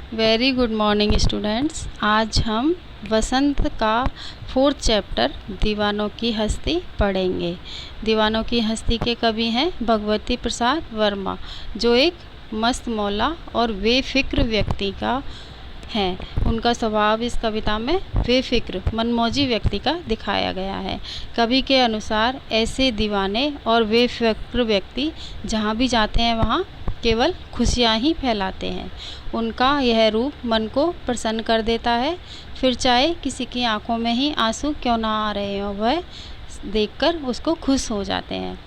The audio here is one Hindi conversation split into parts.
Very good morning students. आज हम वसंत का 4th चैप्टर दीवानों की हस्ती पढ़ेंगे। दीवानों की हस्ती के कवि हैं भगवती प्रसाद वर्मा, जो एक मस्त मौला और बेफिक्र व्यक्ति का है। उनका स्वभाव इस कविता में बेफिक्र मनमौजी व्यक्ति का दिखाया गया है। कवि के अनुसार ऐसे दीवाने और बेफिक्र व्यक्ति जहाँ भी जाते हैं वहाँ केवल खुशियाँ ही फैलाते हैं। उनका यह रूप मन को प्रसन्न कर देता है, फिर चाहे किसी की आंखों में ही आंसू क्यों ना आ रहे हों, वह देखकर उसको खुश हो जाते हैं।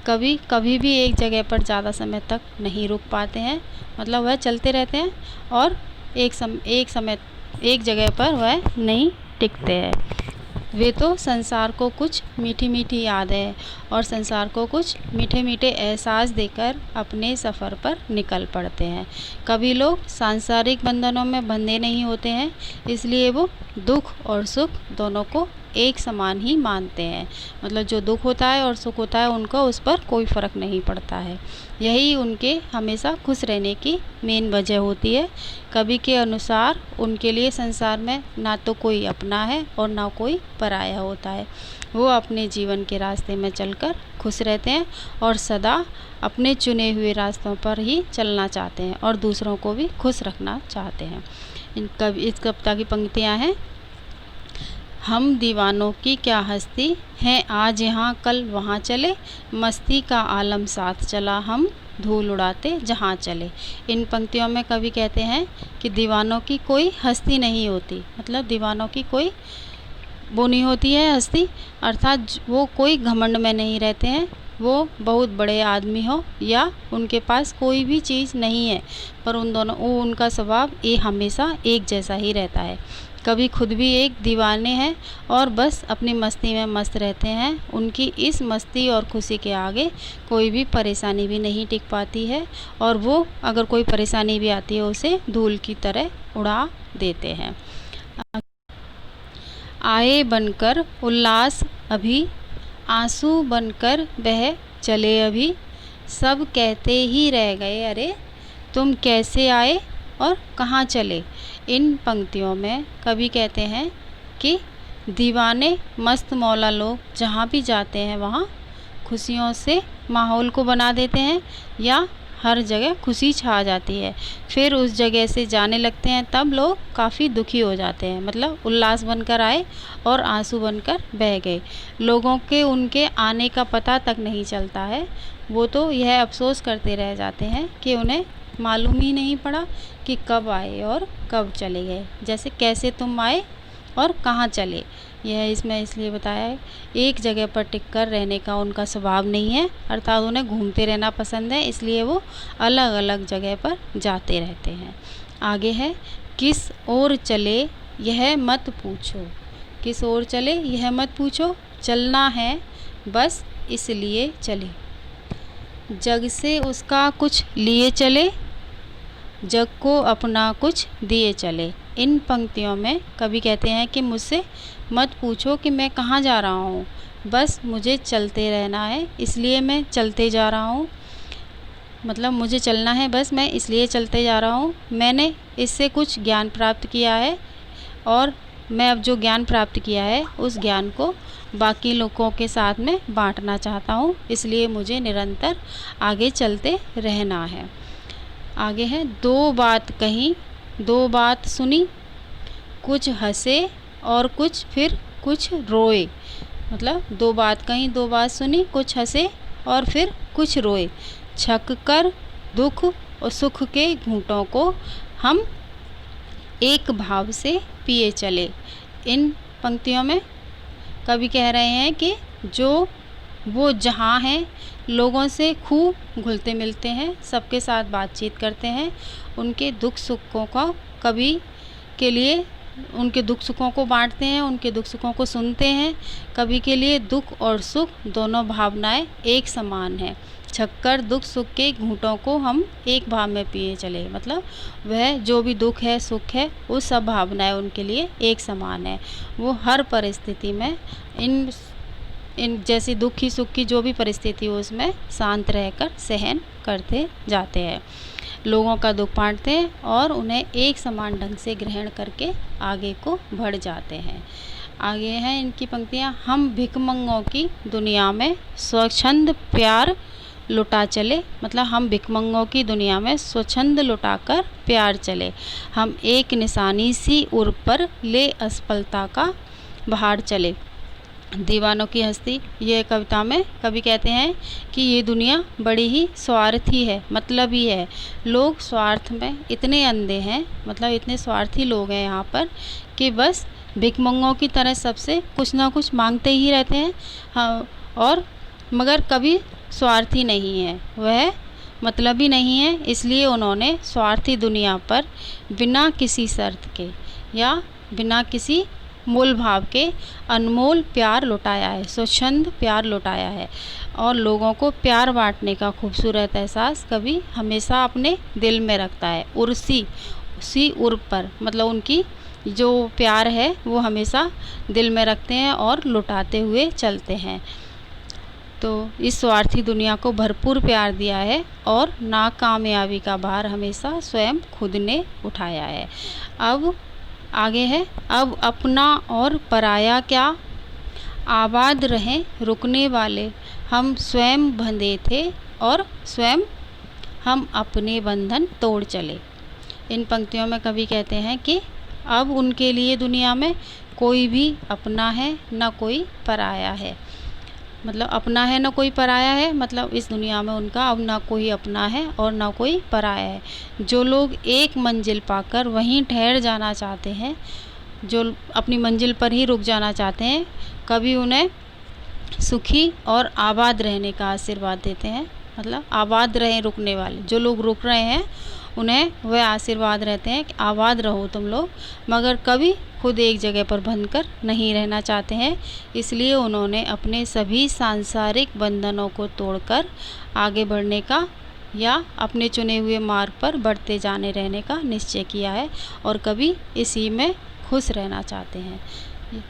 कवि कभी भी एक जगह पर ज़्यादा समय तक नहीं रुक पाते हैं, मतलब वह चलते रहते हैं और एक जगह पर वह नहीं टिकते हैं। वे तो संसार को कुछ मीठी मीठी यादें और संसार को कुछ मीठे मीठे एहसास देकर अपने सफ़र पर निकल पड़ते हैं। कभी लोग सांसारिक बंधनों में बंधे नहीं होते हैं, इसलिए वो दुख और सुख दोनों को एक समान ही मानते हैं। मतलब जो दुख होता है और सुख होता है उनको उस पर कोई फ़र्क नहीं पड़ता है। यही उनके हमेशा खुश रहने की मेन वजह होती है। कवि के अनुसार उनके लिए संसार में ना तो कोई अपना है और ना कोई पराया होता है। वो अपने जीवन के रास्ते में चलकर खुश रहते हैं और सदा अपने चुने हुए रास्तों पर ही चलना चाहते हैं और दूसरों को भी खुश रखना चाहते हैं। इस कविता की पंक्तियाँ हैं। हम दीवानों की क्या हस्ती हैं, आज यहाँ कल वहाँ चले, मस्ती का आलम साथ चला, हम धूल उड़ाते जहाँ चले। इन पंक्तियों में कवि कहते हैं कि दीवानों की कोई हस्ती नहीं होती, मतलब दीवानों की कोई वो नहीं होती है हस्ती, अर्थात वो कोई घमंड में नहीं रहते हैं। वो बहुत बड़े आदमी हो या उनके पास कोई भी चीज़ नहीं है, पर उनका स्वभाव ये हमेशा एक जैसा ही रहता है। कभी खुद भी एक दीवाने हैं और बस अपनी मस्ती में मस्त रहते हैं। उनकी इस मस्ती और खुशी के आगे कोई भी परेशानी भी नहीं टिक पाती है और वो अगर कोई परेशानी भी आती है उसे धूल की तरह उड़ा देते हैं। आए बनकर उल्लास अभी, आंसू बनकर बह चले अभी, सब कहते ही रह गए अरे तुम कैसे आए और कहाँ चले। इन पंक्तियों में कवि कहते हैं कि दीवाने मस्त मौला लोग जहाँ भी जाते हैं वहाँ खुशियों से माहौल को बना देते हैं या हर जगह खुशी छा जाती है। फिर उस जगह से जाने लगते हैं तब लोग काफ़ी दुखी हो जाते हैं, मतलब उल्लास बनकर आए और आंसू बनकर बह गए। लोगों के उनके आने का पता तक नहीं चलता है। वो तो यह अफसोस करते रह जाते हैं कि उन्हें मालूम ही नहीं पड़ा कि कब आए और कब चले गए। जैसे कैसे तुम आए और कहाँ चले, यह इसमें इसलिए बताया है। एक जगह पर टिककर रहने का उनका स्वभाव नहीं है, अर्थात उन्हें घूमते रहना पसंद है, इसलिए वो अलग अलग जगह पर जाते रहते हैं। आगे है, किस ओर चले यह मत पूछो, किस ओर चले यह मत पूछो, चलना है बस इसलिए चले, जग से उसका कुछ लिए चले, जग को अपना कुछ दिए चले। इन पंक्तियों में कवि कहते हैं कि मुझसे मत पूछो कि मैं कहाँ जा रहा हूँ, बस मुझे चलते रहना है इसलिए मैं चलते जा रहा हूँ। मतलब मुझे चलना है बस, मैं इसलिए चलते जा रहा हूँ। मैंने इससे कुछ ज्ञान प्राप्त किया है और मैं अब जो ज्ञान प्राप्त किया है उस ज्ञान को बाकी लोगों के साथ में बांटना चाहता हूँ, इसलिए मुझे निरंतर आगे चलते रहना है। आगे है, दो बात कही दो बात सुनी, कुछ हंसे और कुछ रोए। मतलब दो बात कही दो बात सुनी, कुछ हंसे और फिर कुछ रोए, छक कर दुख और सुख के घूंटों को हम एक भाव से पिए चले। इन पंक्तियों में कवि कह रहे हैं कि वो जहाँ हैं लोगों से खूब घुलते मिलते हैं, सबके साथ बातचीत करते हैं, उनके दुख सुखों का कवि के लिए उनके दुख सुखों को बांटते हैं, उनके दुख सुखों को सुनते हैं। कवि के लिए दुख और सुख दोनों भावनाएं एक समान हैं। छक्कर दुख सुख के घूंटों को हम एक भाव में पिए चले, मतलब वह जो भी दुख है सुख है वो सब भावनाएं उनके लिए एक समान है। वो हर परिस्थिति में इन जैसी दुख की सुख की जो भी परिस्थिति हो उसमें शांत रहकर सहन करते जाते हैं। लोगों का दुख बांटते हैं और उन्हें एक समान ढंग से ग्रहण करके आगे को बढ़ जाते हैं। आगे हैं इनकी पंक्तियाँ। हम भिखमंगों की दुनिया में स्वच्छंद प्यार लुटा चले, मतलब हम भिखमंगों की दुनिया में स्वच्छंद लुटाकर प्यार चले। हम एक निशानी सी उर पर ले असफलता का बहार चले। दीवानों की हस्ती, ये कविता में कवि कहते हैं कि ये दुनिया बड़ी ही स्वार्थी है, मतलबी है। लोग स्वार्थ में इतने अंधे हैं, मतलब इतने स्वार्थी लोग हैं यहाँ पर कि बस भिखमंगों की तरह सबसे कुछ ना कुछ मांगते ही रहते हैं। हाँ, और मगर कभी स्वार्थी नहीं है, वह मतलबी नहीं है। इसलिए उन्होंने स्वार्थी दुनिया पर बिना किसी शर्त के या बिना किसी मूल भाव के अनमोल प्यार लुटाया है, स्वच्छंद प्यार लुटाया है। और लोगों को प्यार बांटने का खूबसूरत एहसास कभी हमेशा अपने दिल में रखता है। उर्सी उर पर, मतलब उनकी जो प्यार है वो हमेशा दिल में रखते हैं और लुटाते हुए चलते हैं। तो इस स्वार्थी दुनिया को भरपूर प्यार दिया है और नाकामयाबी का भार हमेशा स्वयं खुद ने उठाया है। अब आगे है, अब अपना और पराया क्या, आबाद रहें रुकने वाले। हम स्वयं बंधे थे और स्वयं हम अपने बंधन तोड़ चले। इन पंक्तियों में कवि कहते हैं कि अब उनके लिए दुनिया में कोई भी अपना है न कोई पराया है। मतलब अपना है न कोई पराया है, मतलब इस दुनिया में उनका अब ना कोई अपना है और ना कोई पराया है। जो लोग एक मंजिल पाकर वहीं ठहर जाना चाहते हैं, जो अपनी मंजिल पर ही रुक जाना चाहते हैं, कभी उन्हें सुखी और आबाद रहने का आशीर्वाद देते हैं। मतलब आबाद रहें रुकने वाले, जो लोग रुक रहे हैं उन्हें वह आशीर्वाद रहते हैं कि आबाद रहो तुम लोग, मगर कभी खुद एक जगह पर बंधकर नहीं रहना चाहते हैं। इसलिए उन्होंने अपने सभी सांसारिक बंधनों को तोड़कर आगे बढ़ने का या अपने चुने हुए मार्ग पर बढ़ते जाने रहने का निश्चय किया है और कभी इसी में खुश रहना चाहते हैं।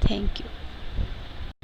Thank you.